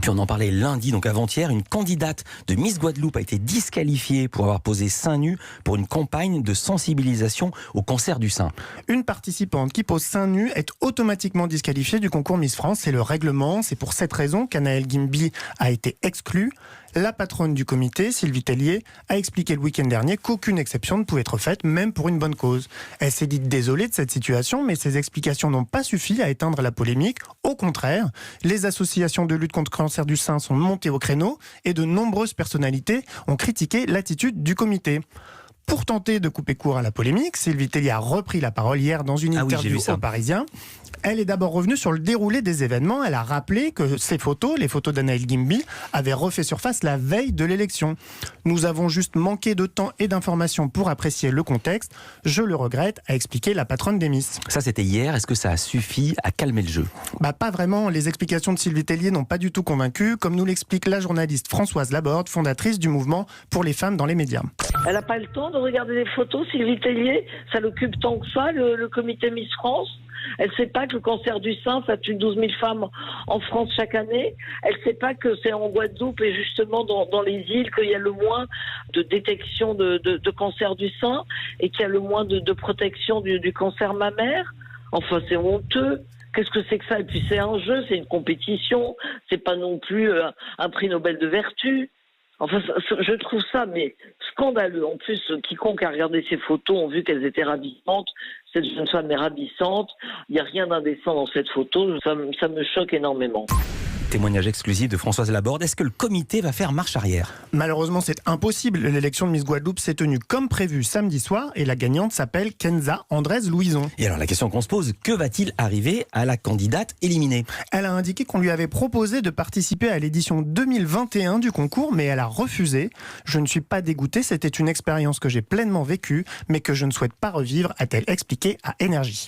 puis on en parlait lundi, donc avant-hier, une candidate de Miss Guadeloupe a été disqualifiée pour avoir posé seins nus pour une campagne de sensibilisation au cancer du sein. Une participante qui pose seins nus est automatiquement disqualifiée du concours Miss France. C'est le règlement. C'est pour cette raison qu'Anaëlle Guimby a été exclue. La patronne du comité, Sylvie Tellier, a expliqué le week-end dernier qu'aucune exception ne pouvait être faite, même pour une bonne cause. Elle s'est dite désolée de cette situation, mais ses explications n'ont pas suffi à éteindre la polémique. Au contraire, les associations de lutte contre le cancer du sein sont montées au créneau et de nombreuses personnalités ont critiqué l'attitude du comité. Pour tenter de couper court à la polémique, Sylvie Tellier a repris la parole hier dans une interview au Parisien. Elle est d'abord revenue sur le déroulé des événements. Elle a rappelé que ces photos, les photos d'Anaëlle Guimby, avaient refait surface la veille de l'élection. Nous avons juste manqué de temps et d'informations pour apprécier le contexte. Je le regrette, a expliqué la patronne des Miss. Ça, c'était hier. Est-ce que ça a suffi à calmer le jeu ? Pas vraiment. Les explications de Sylvie Tellier n'ont pas du tout convaincu, comme nous l'explique la journaliste Françoise Laborde, fondatrice du mouvement pour les femmes dans les médias. Elle n'a pas le temps de regarder les photos, Sylvie Tellier. Ça l'occupe tant que ça, le comité Miss France. Elle ne sait pas que le cancer du sein, ça tue 12 000 femmes en France chaque année. Elle ne sait pas que c'est en Guadeloupe et justement dans les îles qu'il y a le moins de détection de cancer du sein et qu'il y a le moins de protection du cancer mammaire. Enfin, c'est honteux. Qu'est-ce que c'est que ça ? Et puis c'est un jeu, c'est une compétition. C'est pas non plus un prix Nobel de vertu. Enfin, je trouve ça mais scandaleux. En plus, quiconque a regardé ces photos ont vu qu'elles étaient ravissantes. Cette jeune femme est ravissante. Il n'y a rien d'indécent dans cette photo. Ça me choque énormément. Témoignage exclusif de Françoise Laborde. Est-ce que le comité va faire marche arrière ? Malheureusement, c'est impossible. L'élection de Miss Guadeloupe s'est tenue comme prévu samedi soir et la gagnante s'appelle Kenza Andrés-Louison. Et alors la question qu'on se pose, que va-t-il arriver à la candidate éliminée ? Elle a indiqué qu'on lui avait proposé de participer à l'édition 2021 du concours, mais elle a refusé. Je ne suis pas dégoûtée, c'était une expérience que j'ai pleinement vécue, mais que je ne souhaite pas revivre, a-t-elle expliqué à Énergie.